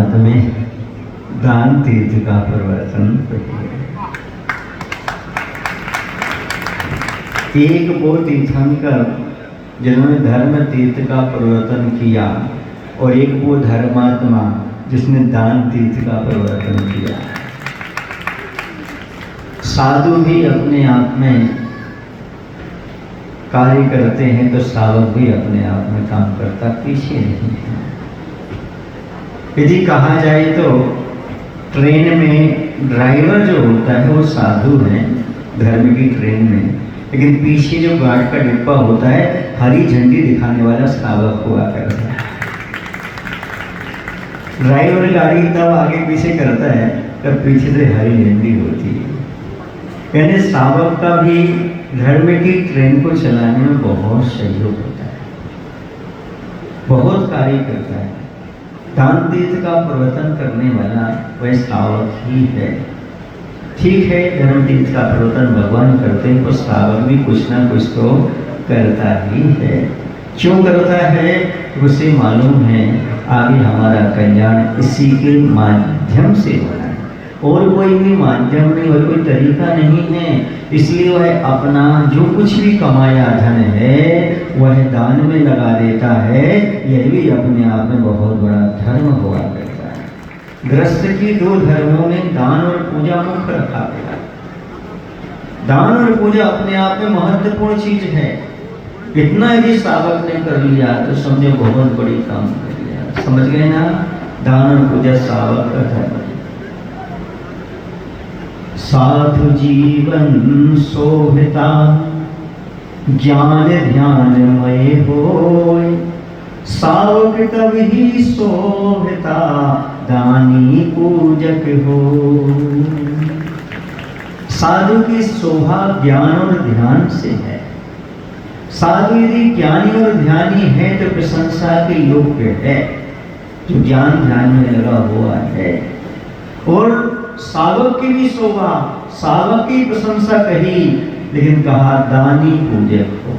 बाद में दान तीर्थ का प्रवर्तन किया। एक वो तीर्थंकर जिन्होंने धर्म तीर्थ का प्रवर्तन किया और एक वो धर्मात्मा जिसने दान तीर्थ का प्रवर्तन किया। साधु भी अपने आप में कार्य करते हैं तो सावक भी अपने आप में काम करता पीछे नहीं है। यदि कहा जाए तो ट्रेन में ड्राइवर जो होता है वो साधु है धर्म की ट्रेन में, लेकिन पीछे जो गार्ड का डिब्बा होता है हरी झंडी दिखाने वाला सावक हुआ करता है। ड्राइवर गाड़ी तब आगे पीछे करता है तब पीछे से हरी झंडी होती है। यानी सावक का भी धर्म की ट्रेन को चलाने में बहुत सहयोग होता है, बहुत कार्य करता है। दान तीर्थ का प्रवर्तन करने वाला वह सावक ही है। ठीक है, धर्म तीर्थ का प्रवर्तन भगवान करते हैं तो सावक भी कुछ ना कुछ तो करता ही है। क्यों करता है उसे मालूम है आगे हमारा कल्याण इसी के माध्यम से होना है, और कोई भी माध्यम नहीं और कोई तरीका नहीं है। इसलिए वह अपना जो कुछ भी कमाया धन है वह दान में लगा देता है। यह भी अपने आप में बहुत बड़ा धर्म हुआ करता है। गृहस्थ की दो धर्मों में दान और पूजा मुख्य रखा गया। दान और पूजा अपने आप में महत्वपूर्ण चीज है। इतना यदि सावक ने कर लिया तो समझो बहुत बड़ी काम कर लिया। समझ गए ना, दान और पूजा सावक का धर्म है। साधु जीवन शोभिता ज्ञान ध्यानमय होय, सावक तब ही शोभिता दानी पूजक हो। साधु की शोभा ज्ञान और ध्यान से है। साधु यदि ज्ञानी और ध्यानी है तो प्रशंसा के योग्य है, जो ज्ञान ध्यान में लगा हुआ है। और सावक की भी शोभा, सावक की प्रशंसा कही, लेकिन कहा दानी पूजक हो।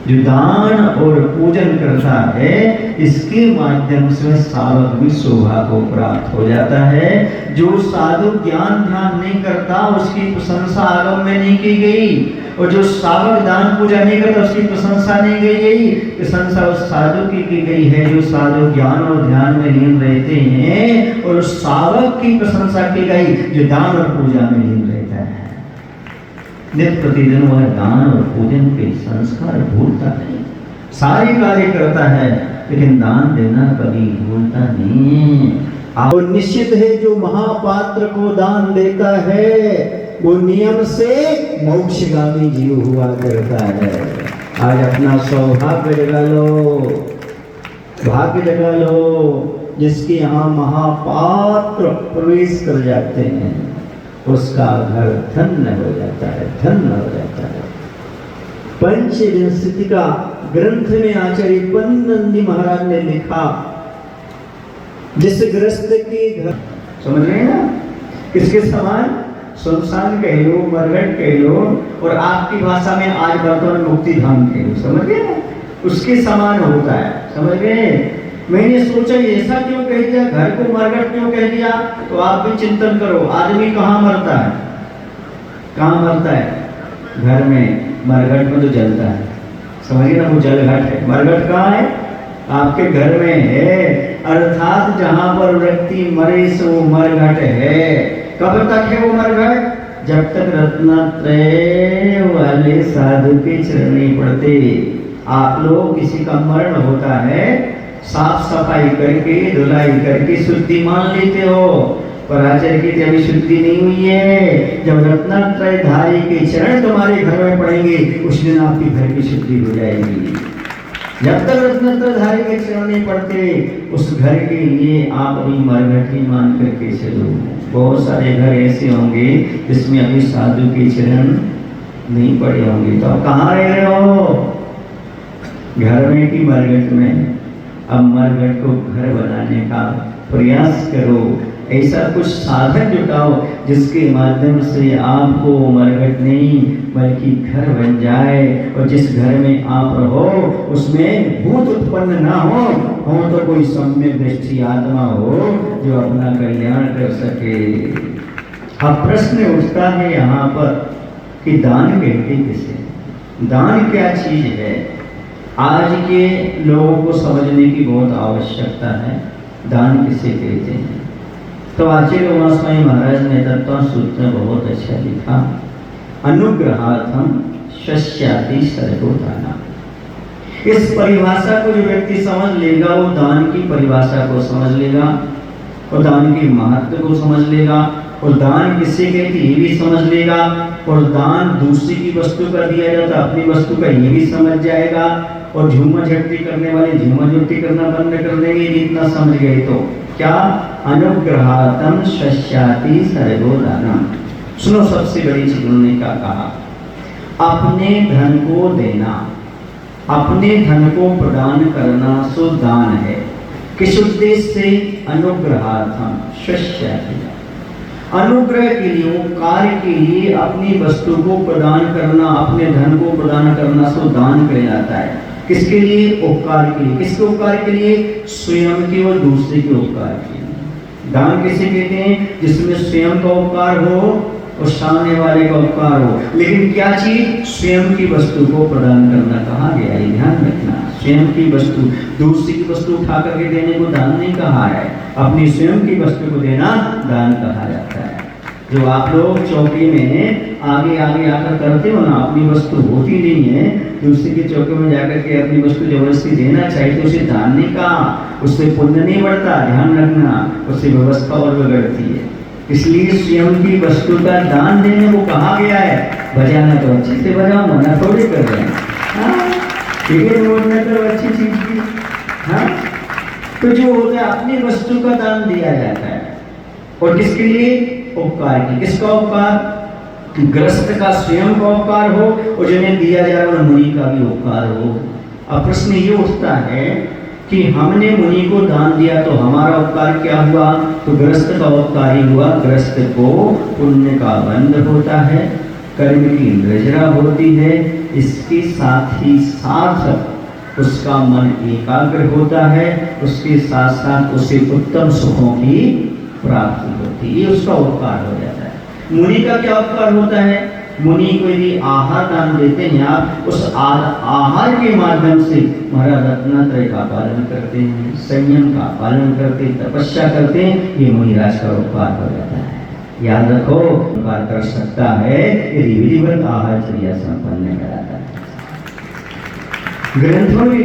जो दान और पूजन करता है इसके माध्यम से सावक भी शोभा को प्राप्त हो जाता है। जो साधु ज्ञान ध्यान नहीं करता उसकी प्रशंसा आगम में नहीं की गई, और जो सावक दान पूजा नहीं करता उसकी प्रशंसा नहीं की गई। प्रशंसा उस साधु की गई है जो साधु ज्ञान और ध्यान में लीन रहते हैं, और उस सावक की प्रशंसा की गई जो दान और पूजा में लीन रहता है। नित्य प्रतिदिन वह दान और पूजन के संस्कार भूलता नहीं, सारे कार्य करता है, लेकिन दान देना कभी भूलता नहीं। और निश्चित है जो महापात्र को दान देता है वो नियम से मोक्षगामी जीव हुआ करता है। आज अपना सौभाग्य जगा लो, भाग्य जगा लो। जिसके यहाँ महापात्र प्रवेश कर जाते हैं उसका घर धन्य हो जाता है, धन्य हो जाता है। पंचविंशति का ग्रंथ में आचार्य पंचनंदी महाराज ने लिखा, जिस गृहस्थ के घर, समझ रहे हैं ना, किसके समान? सुनसान कह लो, मरघट कह लो, और आपकी भाषा में आज वर्तमान मुक्ति धाम कह लो, समझ गए ना, उसके समान होता है। समझ गए? मैंने सोचा ऐसा क्यों कह दिया, घर को मरघट क्यों कह दिया, तो आप भी चिंतन करो। आदमी कहाँ मरता है? कहाँ मरता है? घर में। मरघट में तो जलता है, समझिए ना, वो जलघट है। मरघट कहाँ है? आपके घर में है। अर्थात जहाँ पर व्यक्ति मरे सो मरघट है। कब तक है वो मरघट? जब तक रत्नत्रय वाले साधु के चरण नहीं पड़ते। आप लोग किसी का मरण होता है, साफ सफाई करके धुलाई करके शुद्धि मान लेते हो, पर आचार्य की जब शुद्धि नहीं हुई है, जब रत्नत्रय धारी के चरण तुम्हारे घर में पड़ेंगे उस दिन आपकी घर की शुद्धि हो जाएगी। जब तक रत्नत्रय धारी के चरण नहीं पड़ते उस घर के लिए आप अभी मरघट ही मान करके चलो। बहुत सारे घर ऐसे होंगे जिसमें अभी साधु के चरण नहीं पड़े होंगे, तो आप कहाँ रह रहे हो? घर में कि मरघट में? अब मरघट को घर बनाने का प्रयास करो। ऐसा कुछ साधन जुटाओ जिसके माध्यम से आपको मरघट नहीं बल्कि घर बन जाए, और जिस घर में आप रहो उसमें भूत उत्पन्न ना हो तो कोई सम्यक दृष्टि आत्मा हो जो अपना कल्याण कर सके। अब प्रश्न उठता है यहाँ पर कि दान कहते किसे, दान क्या चीज है। आज के लोगों को समझने की बहुत आवश्यकता है, दान किसे कहते हैं। तो आचार्य उमास्वामी महाराज ने तत्व सूत्र में बहुत अच्छा लिखा, अनुग्रहार्थम शस्याति सर्वो दाना। इस परिभाषा को जो व्यक्ति समझ लेगा वो दान की परिभाषा को समझ लेगा, और दान के महत्व को समझ लेगा, और दान किसे कहते ये भी समझ लेगा, और दान दूसरे की वस्तु का दिया जाता अपनी वस्तु का ये भी समझ जाएगा, और झूमा झटती करने वाले झूमा झटती करना बंद कर देंगे। इतना समझ गए तो क्या, अनुग्रहातम शस्याति सर्वो दानम। सुनो, सबसे बड़ी चीज उन्होंने क्या कहा, अपने धन को देना, अपने धन को प्रदान करना सो दान है। किस उद्देश्य से, अनुग्रहार्थम शस्याति, अनुग्रह के लिए, कार्य के लिए अपनी वस्तु को प्रदान करना, अपने धन को प्रदान करना सो दान कहलाता है। किसके लिए, उपकार के लिए। किसके उपकार के लिए, स्वयं के और दूसरे के उपकार के लिए। दान किसे कहते हैं, जिसमें स्वयं का उपकार हो और सामने वाले का उपकार हो। लेकिन क्या चीज, स्वयं की वस्तु को प्रदान करना कहा गया है, ध्यान रखना। स्वयं की वस्तु, दूसरी की वस्तु उठा करके देने को दान नहीं कहा है, अपनी स्वयं की वस्तु को देना दान कहा जाता है। जो आप लोग चौकी में आगे आगे आकर करते हो ना, अपनी वस्तु होती नहीं है, दूसरे की चौकी में जाकर के अपनी वस्तु जबरदस्ती देना चाहिए तो उसे दान नहीं कहा, उससे पुण्य नहीं बढ़ता, ध्यान रखना, उससे व्यवस्था और बिगड़ती है। इसलिए स्वयं की वस्तु का दान देने को कहा गया है। बजाना तो अच्छे से बजाओ, मना थोड़ी कर रहे हैं, टिकट बोलना तो अच्छी चीज की। हाँ, तो जो होता है अपनी वस्तु का दान दिया जाता है, और किसके लिए, उपकार की। किसका उपकार, ग्रस्त का स्वयं का उपकार हो, और जिन्हें दिया जा रहा है मुनि का भी उपकार हो। अब प्रश्न ये उठता है कि हमने मुनि को दान दिया तो हमारा उपकार क्या हुआ, तो ग्रस्त का उपकार ही हुआ। ग्रस्त को पुण्य का बंध होता है, कर्म की रजरा होती है, इसके साथ ही साथ उसका मन एकाग्र होता है, उसके साथ साथ उसे उत्तम सुखों की प्राप्ति होती है, ये उसका उपकार हो जाता है। मुनि का क्या उपकार होता है, मुनि को यदि आहार दान देते हैं आप, उस आहार के माध्यम से महाराज रत्नात्रय का पालन करते हैं, संयम का पालन करते हैं, तपस्या करते हैं, ये मुनिराज का उपकार हो जाता है। याद रखो, उपकार कर सकता है यदि विधिवत आहार चर्या संपन्न कराता है। ग्रंथों में